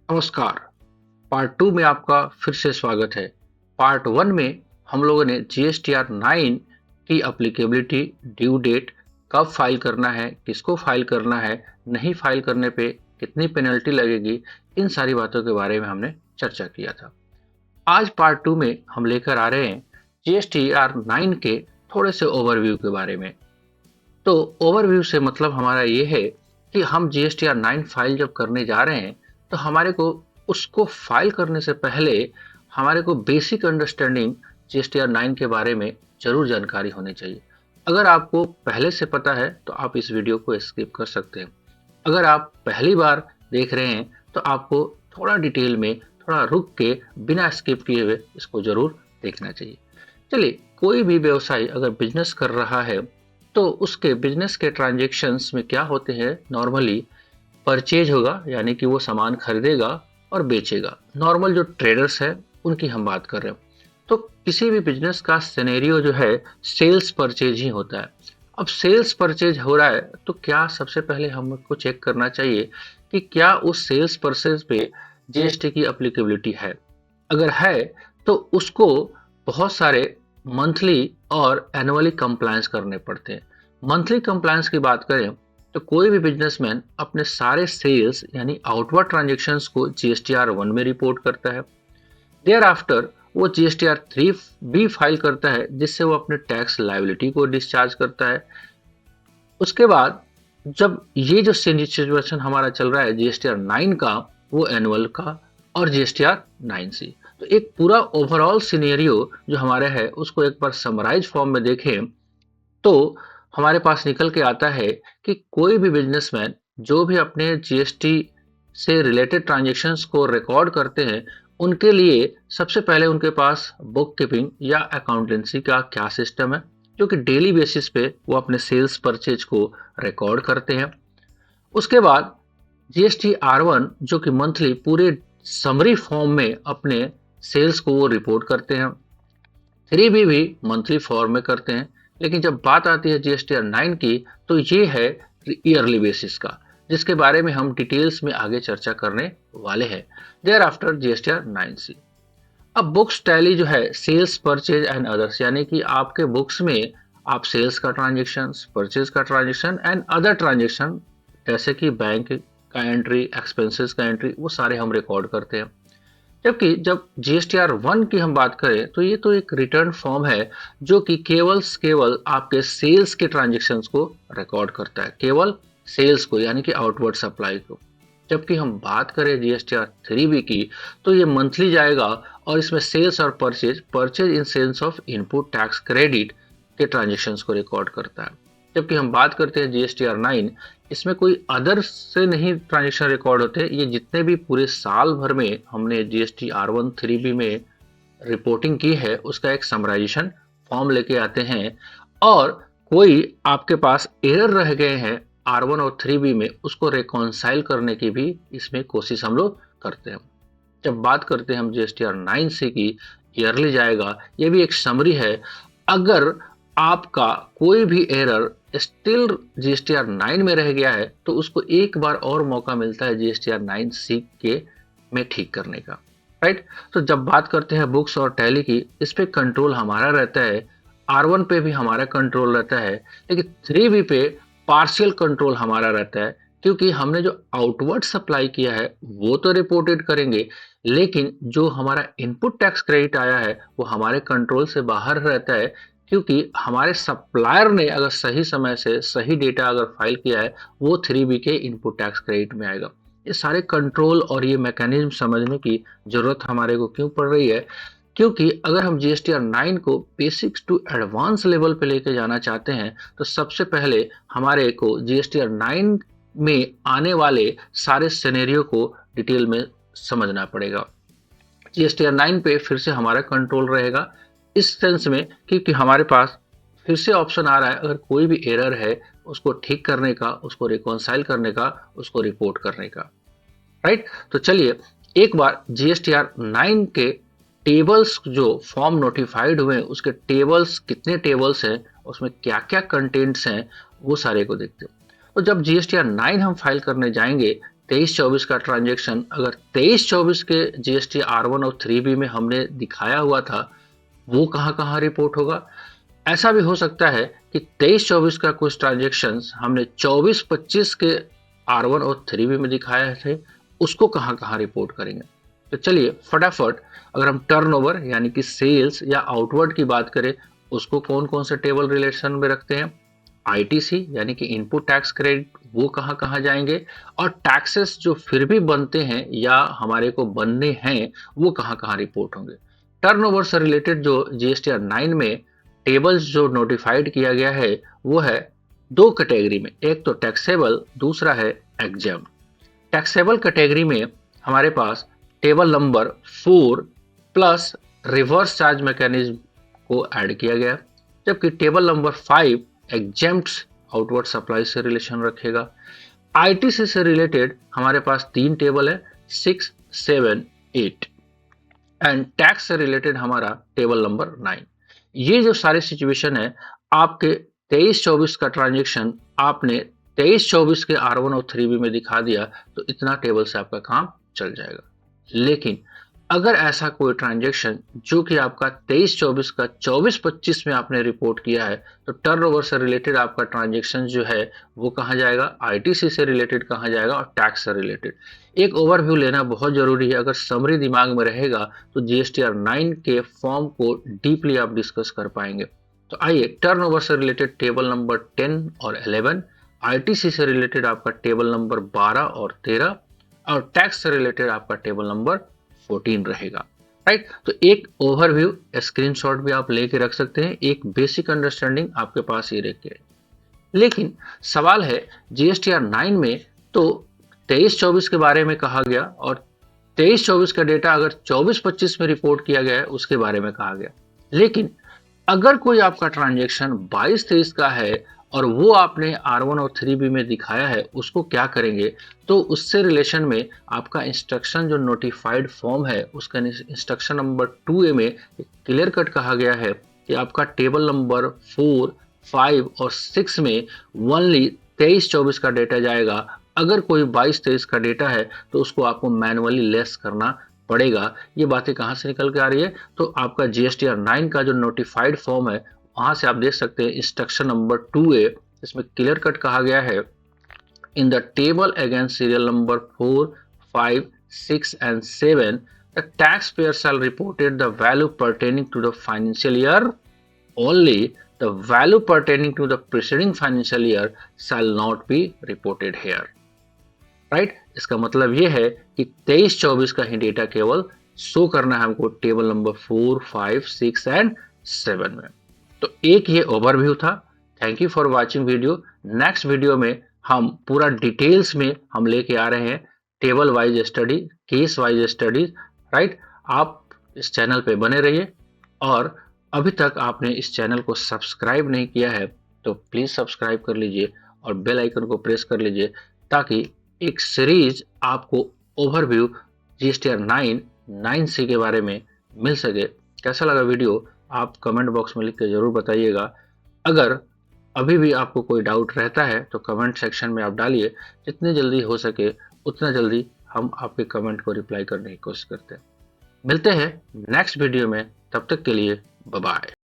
नमस्कार। पार्ट 2 में आपका फिर से स्वागत है। पार्ट 1 में हम लोगों ने जीएसटीआर 9 की एप्लीकेबिलिटी, ड्यू डेट, कब फाइल करना है, किसको फाइल करना है, नहीं फाइल करने पे कितनी पेनल्टी लगेगी, इन सारी बातों के बारे में हमने चर्चा किया था। आज पार्ट 2 में हम लेकर आ रहे हैं जीएसटीआर 9 के थोड़े से ओवरव्यू के बारे में। तो ओवरव्यू से मतलब हमारा ये है कि हम जीएसटीआर 9 फाइल जब करने जा रहे हैं तो हमारे को उसको फाइल करने से पहले हमारे को बेसिक अंडरस्टैंडिंग जीएसटीआर 9 के बारे में जरूर जानकारी होनी चाहिए। अगर आपको पहले से पता है तो आप इस वीडियो को स्किप कर सकते हैं। अगर आप पहली बार देख रहे हैं तो आपको थोड़ा डिटेल में थोड़ा रुक के बिना स्किप किए हुए इसको जरूर देखना चाहिए। चलिए, कोई भी व्यवसाय अगर बिजनेस कर रहा है तो उसके बिजनेस के ट्रांजैक्शंस में क्या होते हैं, नॉर्मली परचेज होगा यानी कि वो सामान खरीदेगा और बेचेगा। नॉर्मल जो ट्रेडर्स है उनकी हम बात कर रहे हैं। तो किसी भी बिजनेस का सिनेरियो जो है सेल्स परचेज ही होता है। अब सेल्स परचेज हो रहा है तो क्या सबसे पहले हमको चेक करना चाहिए कि क्या उस सेल्स परचेज पे जीएसटी की एप्लीकेबिलिटी है। अगर है तो उसको बहुत सारे मंथली और एनुअली कंप्लायंस करने पड़ते हैं। मंथली कंप्लायंस की बात करें तो कोई भी बिजनेसमैन अपने सारे सेल्स यानी आउटवर्ड ट्रांजेक्शन्स को जीएसटीआर 1 में रिपोर्ट करता है। देयर आफ्टर वो जीएसटीआर 3 भी फाइल करता है जिससे वो अपने टैक्स लायबिलिटी को डिस्चार्ज करता है। उसके बाद जब ये जो सिचुएशन हमारा चल रहा है जीएसटीआर 9 का, वो एनुअल का और जीएसटीआर 9C, तो एक पूरा ओवरऑल सिनेरियो जो हमारे है उसको एक बार समराइज फॉर्म में देखें तो हमारे पास निकल के आता है कि कोई भी बिजनेसमैन जो भी अपने जीएसटी से रिलेटेड ट्रांजैक्शंस को रिकॉर्ड करते हैं उनके लिए सबसे पहले उनके पास बुक कीपिंग या अकाउंटेंसी का क्या सिस्टम है जो कि डेली बेसिस पे वो अपने सेल्स परचेज को रिकॉर्ड करते हैं। उसके बाद जीएसटी R1 जो कि मंथली पूरे समरी फॉर्म में अपने सेल्स को वो रिपोर्ट करते हैं। 3B भी मंथली फॉर्म में करते हैं। लेकिन जब बात आती है जीएसटीआर 9 की तो ये है ईयरली बेसिस का, जिसके बारे में हम डिटेल्स में आगे चर्चा करने वाले हैं। Thereafter GSTR 9C। अब बुक्स टैली जो है सेल्स परचेज एंड अदर्स, यानी कि आपके बुक्स में आप सेल्स का ट्रांजेक्शन, परचेज का ट्रांजेक्शन एंड अदर ट्रांजेक्शन जैसे कि बैंक का एंट्री, एक्सपेंसेस का एंट्री, वो सारे हम रिकॉर्ड करते हैं। जबकि जब जीएसटीआर 1 की हम बात करें तो ये तो एक रिटर्न फॉर्म है जो कि केवल आपके सेल्स के ट्रांजेक्शन्स को रिकॉर्ड करता है, केवल सेल्स को यानी कि आउटवर्ड सप्लाई को। जबकि हम बात करें जीएसटीआर 3B की तो ये मंथली जाएगा और इसमें सेल्स और purchase in sense of input tax credit के ट्रांजेक्शन्स को रिकॉर्ड करता है। जबकि हम बात करते हैं जीएसटीआर 9, इसमें कोई अदर से नहीं ट्रांजेक्शन रिकॉर्ड होते। ये जितने भी पूरे साल भर में हमने जीएसटी R1 3B में रिपोर्टिंग की है उसका एक समराइजेशन फॉर्म लेके आते हैं, और कोई आपके पास एरर रह गए हैं R1 और 3B में उसको रिकॉन्साइल करने की भी इसमें कोशिश हम लोग करते हैं। जब बात करते हैं हम जीएसटीआर 9C की, ईयरली जाएगा, ये भी एक समरी है। अगर आपका कोई भी एरर स्टिल जीएसटीआर 9 में रह गया है तो उसको एक बार और मौका मिलता है जीएसटीआर 9C के में ठीक करने का, राइट। तो जब बात करते हैं बुक्स और टैली की, इस पे कंट्रोल हमारा रहता है। R1 पे भी हमारा कंट्रोल रहता है, लेकिन 3B पे पार्शियल कंट्रोल हमारा रहता है, क्योंकि हमने जो आउटवर्ड सप्लाई किया है वो तो रिपोर्टेड करेंगे, लेकिन जो हमारा इनपुट टैक्स क्रेडिट आया है वो हमारे कंट्रोल से बाहर रहता है, क्योंकि हमारे सप्लायर ने अगर सही समय से सही डेटा अगर फाइल किया है वो 3B के इनपुट टैक्स क्रेडिट में आएगा। ये सारे कंट्रोल और ये मैकेनिज्म समझने की जरूरत हमारे को क्यों पड़ रही है, क्योंकि अगर हम जीएसटीआर 9 को बेसिक्स टू एडवांस लेवल पे लेके जाना चाहते हैं तो सबसे पहले हमारे को जीएसटीआर 9 में आने वाले सारे सिनेरियो को डिटेल में समझना पड़ेगा। जीएसटीआर 9 पे फिर से हमारा कंट्रोल रहेगा इस सेंस में, क्योंकि हमारे पास फिर से ऑप्शन आ रहा है अगर कोई भी एरर है उसको ठीक करने का, उसको रिकॉन्साइल करने का, उसको रिपोर्ट करने का, राइट। तो चलिए एक बार जीएसटीआर 9 के टेबल्स जो फॉर्म नोटिफाइड हुए हैं उसके टेबल्स, कितने टेबल्स हैं, उसमें क्या क्या कंटेंट्स हैं, वो सारे को देखते हैं। तो जब जीएसटीआर 9 हम फाइल करने जाएंगे 23-24 का ट्रांजैक्शन अगर 23-24 के जीएसटी R1 और 3B में हमने दिखाया हुआ था, वो कहाँ-कहाँ रिपोर्ट होगा। ऐसा भी हो सकता है कि 23-24 का कुछ ट्रांजैक्शंस हमने 24-25 के R1 और 3B में दिखाए थे, उसको कहाँ-कहाँ रिपोर्ट करेंगे। तो चलिए फटाफट, अगर हम टर्नओवर यानी कि सेल्स या आउटवर्ड की बात करें, उसको कौन-कौन से टेबल रिलेशन में रखते हैं। आईटीसी यानी कि इनपुट टैक्स क्रेडिट, वो कहाँ-कहाँ जाएंगे, और टैक्सेस जो फिर भी बनते हैं या हमारे को बनने हैं, वो कहाँ-कहाँ रिपोर्ट होंगे। टर्नओवर से रिलेटेड जो जीएसटीआर 9 में टेबल्स जो नोटिफाइड किया गया है, वो है दो कैटेगरी में, एक तो टैक्सेबल, दूसरा है एग्जेम्प्ट। टैक्सेबल कैटेगरी में हमारे पास table number 4 plus reverse charge mechanism को ऐड किया गया, जबकि table number 5 exempts outward supply से रिलेशन रखेगा। आईटीसी से रिलेटेड हमारे पास 3 टेबल है, 6, 7, 8, एंड टैक्स से रिलेटेड हमारा टेबल नंबर 9। ये जो सारी सिचुएशन है, आपके 23-24 का ट्रांजेक्शन आपने 23-24 के R1 और 3B में दिखा दिया, तो इतना टेबल से आपका काम चल जाएगा। लेकिन अगर ऐसा कोई ट्रांजेक्शन जो कि आपका 23-24 का 24-25 में आपने रिपोर्ट किया है, तो टर्नओवर से रिलेटेड आपका ट्रांजेक्शन जो है वो कहाँ जाएगा, आईटीसी से रिलेटेड कहाँ जाएगा, और टैक्स से रिलेटेड। एक ओवरव्यू लेना बहुत जरूरी है। अगर समरी दिमाग में रहेगा तो जीएसटीआर 9 के फॉर्म को डीपली आप डिस्कस कर पाएंगे। तो आइए, टर्नओवर से रिलेटेड टेबल नंबर 10 और 11, आईटीसी से रिलेटेड आपका टेबल नंबर 12 और 13, और टैक्स से रिलेटेड आपका टेबल नंबर 14 रहेगा। राइट, तो एक ओवरव्यू स्क्रीनशॉट भी आप लेके रख सकते हैं, एक बेसिक अंडरस्टैंडिंग आपके पास ही रखे। लेकिन सवाल है, जीएसटीआर 9 में तो 23-24 के बारे में कहा गया, और 23-24 का डेटा अगर 24-25 में रिपोर्ट किया गया है उसके बारे में कहा गया। लेकिन अगर कोई आपका ट्रांजेक्शन 22-23 का है और वो आपने R1 और 3B में दिखाया है, उसको क्या करेंगे। तो उससे रिलेशन में आपका इंस्ट्रक्शन जो नोटिफाइड फॉर्म है, उसका इंस्ट्रक्शन नंबर 2A में क्लियर कट कहा गया है कि आपका टेबल नंबर 4, 5 और 6 में ओनली 23-24 का डेटा जाएगा। अगर कोई 22-23 का डेटा है तो उसको आपको मैनुअली लेस करना पड़ेगा। ये बातें कहाँ से निकल के आ रही है, तो आपका जीएसटीआर 9 का जो नोटिफाइड फॉर्म है, वहां से आप देख सकते हैं इंस्ट्रक्शन नंबर 2A, इसमें क्लियर कट कहा गया है, in the table against serial number 4, 5, 6 and 7, the taxpayer shall reported the value pertaining to the financial year only. The value pertaining to the preceding financial year shall not be reported here. Right, इसका मतलब ये है कि 23-24 का ही data केवल show करना है हमको टेबल नंबर 4, 5, 6 एंड 7 में। तो एक ये ओवरव्यू था। Thank you for watching video. Next video में हम पूरा डिटेल्स में हम लेके आ रहे हैं table wise study, case wise studies. Right, आप इस चैनल पे बने रहिए, और अभी तक आपने इस चैनल को सब्सक्राइब नहीं किया है तो प्लीज सब्सक्राइब कर लीजिए और बेल आइकन को प्रेस कर लीजिए, ताकि एक सीरीज आपको ओवरव्यू जीएसटीआर 9C के बारे में मिल सके। कैसा लगा वीडियो आप कमेंट बॉक्स में लिख के जरूर बताइएगा। अगर अभी भी आपको कोई डाउट रहता है तो कमेंट सेक्शन में आप डालिए, जितनी जल्दी हो सके उतना जल्दी हम आपके कमेंट को रिप्लाई करने की कोशिश करते हैं। मिलते हैं नेक्स्ट वीडियो में, तब तक के लिए बाय बाय।